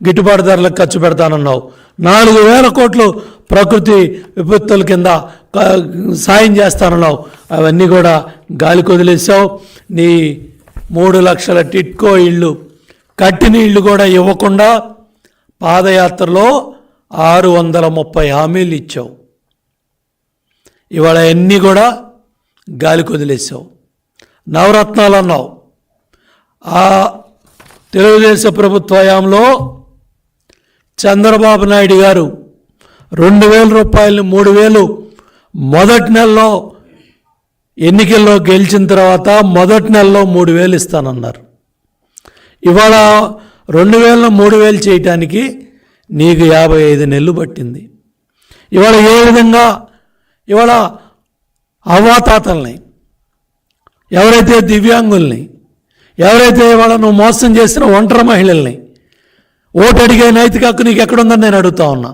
గిట్టుబాటు ధరలకు ఖర్చు పెడతానన్నావు. 4,000 కోట్లు ప్రకృతి విపత్తుల కింద సాయం చేస్తానన్నావు. అవన్నీ కూడా గాలికి వదిలేసావు. నీ 3 లక్షల టిట్కో ఇళ్ళు, కట్టిన ఇళ్ళు కూడా ఇవ్వకుండా పాదయాత్రలో 630 హామీలు ఇచ్చావు. ఇవాళ అన్నీ కూడా గాలికి వదిలేసావు. నవరత్నాలు అన్నావు. ఆ తెలుగుదేశం ప్రభుత్వ హయాంలో చంద్రబాబు నాయుడు గారు 2,000 రూపాయలని 3,000 మొదటి నెలలో ఎన్నికల్లో గెలిచిన తర్వాత మొదటి నెలలో 3,000 ఇస్తానన్నారు. ఇవాళ 2,000ను 3,000 చేయటానికి నీకు 55 నెలలు పట్టింది. ఇవాళ ఏ విధంగా ఇవాళ అవ్వాతాతల్ని, ఎవరైతే దివ్యాంగుల్ని, ఎవరైతే ఇవాళ నువ్వు మోసం చేసిన ఒంటరి మహిళల్ని ఓటు అడిగే నైతిక హక్కు నీకు ఎక్కడుందని నేను అడుగుతా ఉన్నా.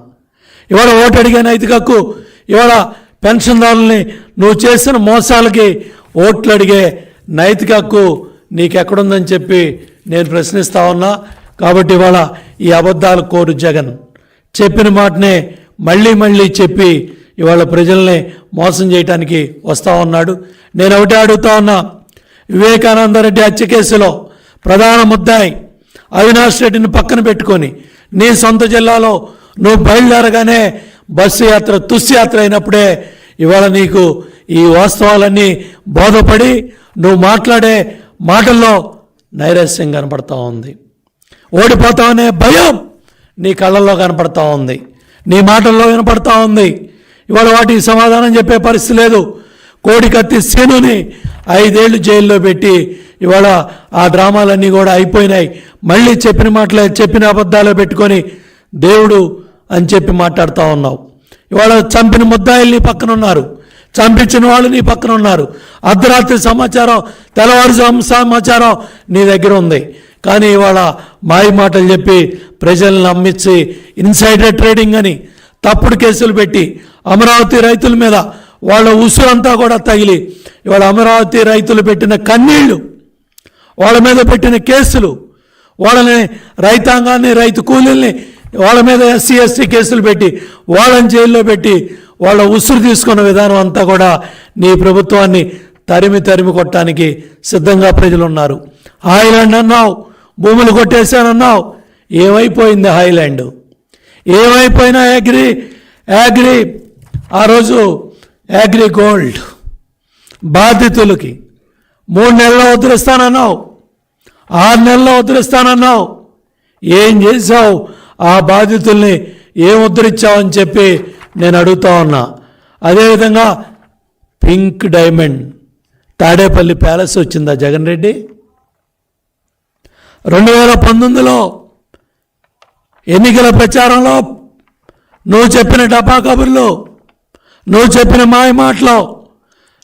ఇవాళ ఓటు అడిగే నైతిక హక్కు, ఇవాళ పెన్షన్దారుల్ని నువ్వు చేసిన మోసాలకి ఓట్లు అడిగే నైతిక హక్కు నీకు ఎక్కడుందని చెప్పి నేను ప్రశ్నిస్తా ఉన్నా. కాబట్టి ఇవాళ ఈ అబద్ధాల కోరు జగన్ చెప్పిన మాటనే మళ్ళీ మళ్ళీ చెప్పి ఇవాళ ప్రజల్ని మోసం చేయడానికి వస్తూ ఉన్నాడు. నేను ఒకటే అడుగుతా ఉన్నా, వివేకానంద రెడ్డి హత్య కేసులో ప్రధాన ముద్దాయి అవినాష్ రెడ్డిని పక్కన పెట్టుకొని నీ సొంత జిల్లాలో నువ్వు బయలుదేరగానే బస్సు యాత్ర తుస్యాత్ర అయినప్పుడే ఇవాళ నీకు ఈ వాస్తవాలన్నీ బోధపడి నువ్వు మాట్లాడే మాటల్లో నైరాశ్యం కనపడతా ఉంది. ఓడిపోతామనే భయం నీ కళ్ళల్లో కనపడతా ఉంది, నీ మాటల్లో వినపడతా ఉంది. ఇవాళ వాటికి సమాధానం చెప్పే పరిస్థితి లేదు. కోడికత్తి సీనుని 5 ఏళ్ళు జైల్లో పెట్టి ఇవాళ ఆ డ్రామాలన్నీ కూడా అయిపోయినాయి. మళ్ళీ చెప్పిన మాటలే, చెప్పిన అబద్ధాలే పెట్టుకొని దేవుడు అని చెప్పి మాట్లాడుతూ ఉన్నావు. ఇవాళ చంపిన ముద్దాయిల్ని పక్కన ఉన్నారు, చంపించిన వాళ్ళు నీ పక్కన ఉన్నారు. అర్ధరాత్రి సమాచారం, తెల్లవారుజాము సమాచారం నీ దగ్గర ఉంది. కానీ ఇవాళ మాయ మాటలు చెప్పి ప్రజలను నమ్మించి ఇన్సైడర్ ట్రేడింగ్ అని తప్పుడు కేసులు పెట్టి అమరావతి రైతుల మీద వాళ్ళ ఉసురంతా కూడా తగిలి ఇవాళ అమరావతి రైతులు పెట్టిన కన్నీళ్లు, వాళ్ళ మీద పెట్టిన కేసులు, వాళ్ళని రైతాంగాన్ని, రైతు కూలీల్ని వాళ్ళ మీద SC ST కేసులు పెట్టి వాళ్ళని జైల్లో పెట్టి వాళ్ళ ఉసురు తీసుకున్న విధానం అంతా కూడా నీ ప్రభుత్వాన్ని తరిమి కొట్టడానికి సిద్ధంగా ప్రజలు ఉన్నారు. హాయిలాండ్ అన్నావు, భూములు కొట్టేశానన్నావు. ఏమైపోయింది హాయిలాండ్? ఏమైపోయినా అగ్రి ఆ రోజు అగ్రి గోల్డ్ బాధితులకి 3 నెలల్లో ఉద్ధరిస్తానన్నావు, 6 నెలల్లో ఉద్ధరిస్తానన్నావు. ఏం చేశావు? ఆ బాధితుల్ని ఏం ఉద్ధరించావని చెప్పి నేను అడుగుతా ఉన్నా. అదేవిధంగా పింక్ డైమండ్ తాడేపల్లి ప్యాలెస్ వచ్చిందా జగన్ రెడ్డి? 2019లో ఎన్నికల ప్రచారంలో నువ్వు చెప్పిన డబ్బా కబుర్లు, నువ్వు చెప్పిన మాయ మాటలో,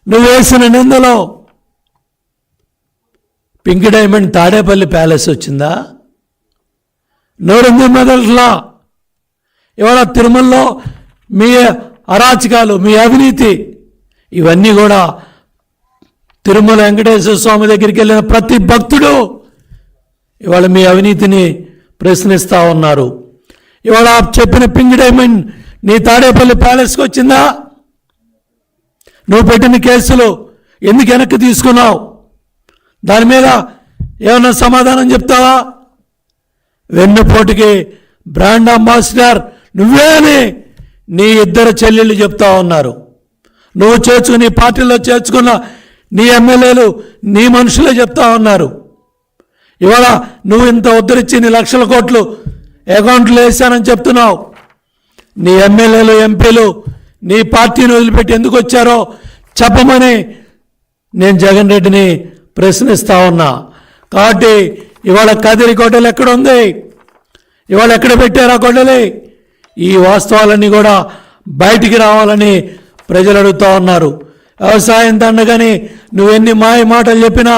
నువ్వు వేసిన నిందలో పింక్ డైమండ్ తాడేపల్లి ప్యాలెస్ వచ్చిందా? నోరుంది మెదట్లా. ఇవాళ తిరుమలలో మీ అరాచకాలు, మీ అవినీతి, ఇవన్నీ కూడా తిరుమల వెంకటేశ్వర స్వామి దగ్గరికి వెళ్ళిన ప్రతి భక్తుడు ఇవాళ మీ అవినీతిని ప్రశ్నిస్తూ ఉన్నారు. ఇవాళ చెప్పిన పింక్ డైమండ్ నీ తాడేపల్లి ప్యాలెస్కి వచ్చిందా? నువ్వు పెట్టిన కేసులు ఎందుకు వెనక్కి తీసుకున్నావు? దాని మీద ఏమన్నా సమాధానం చెప్తావా? వెన్నుపోటుకి బ్రాండ్ అంబాసిడర్ నువ్వే అని నీ 2 చెల్లెళ్ళు చెప్తా ఉన్నారు. నువ్వు చేర్చుకుని పార్టీలో చేర్చుకున్న నీ ఎమ్మెల్యేలు, నీ మనుషులే చెప్తా ఉన్నారు. ఇవాళ నువ్వు ఇంత ఉద్ధరించి నీ లక్షల కోట్లు అకౌంట్లు వేసానని చెప్తున్నావు. నీ ఎమ్మెల్యేలు, ఎంపీలు నీ పార్టీని వదిలిపెట్టి ఎందుకు వచ్చారో చెప్పమని నేను జగన్ రెడ్డిని ప్రశ్నిస్తా ఉన్నా. కాబట్టి ఇవాళ కదిరి గొడ్డలు ఎక్కడుంది? ఇవాళ ఎక్కడ పెట్టారు ఆ గొడ్డలి? ఈ వాస్తవాలన్నీ కూడా బయటికి రావాలని ప్రజలు అడుగుతూ ఉన్నారు. వ్యవసాయం దండగని నువ్వు ఎన్ని మాయ మాటలు చెప్పినా,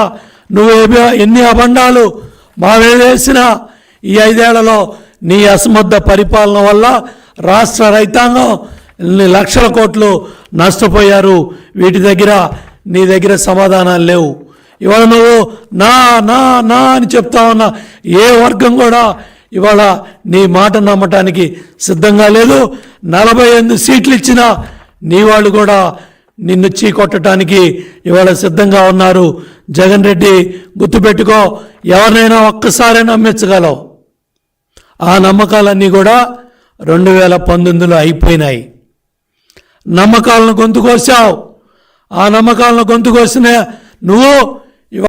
నువ్వు ఎన్ని అబండాలు మా వేసినా, ఈ 5 ఏళ్లలో నీ అసమర్థ పరిపాలన వల్ల రాష్ట్ర రైతాంగం లక్షల కోట్లు నష్టపోయారు. వీటి దగ్గర నీ దగ్గర సమాధానాలు లేవు. ఇవాళ నువ్వు నా నా నా అని చెప్తా ఉన్నా. ఏ వర్గం కూడా ఇవాళ నీ మాట నమ్మటానికి సిద్ధంగా లేదు. 48 సీట్లు ఇచ్చినా నీ వాళ్ళు కూడా నిన్ను చీకొట్టడానికి ఇవాళ సిద్ధంగా ఉన్నారు. జగన్ రెడ్డి గుర్తుపెట్టుకో, ఎవరినైనా ఒక్కసారి నమ్మించగలవు. ఆ నమ్మకాలన్నీ కూడా 2019లో అయిపోయినాయి. నమ్మకాలను గొంతు కోసావు. ఆ నమ్మకాలను గొంతు కోసిన నువ్వు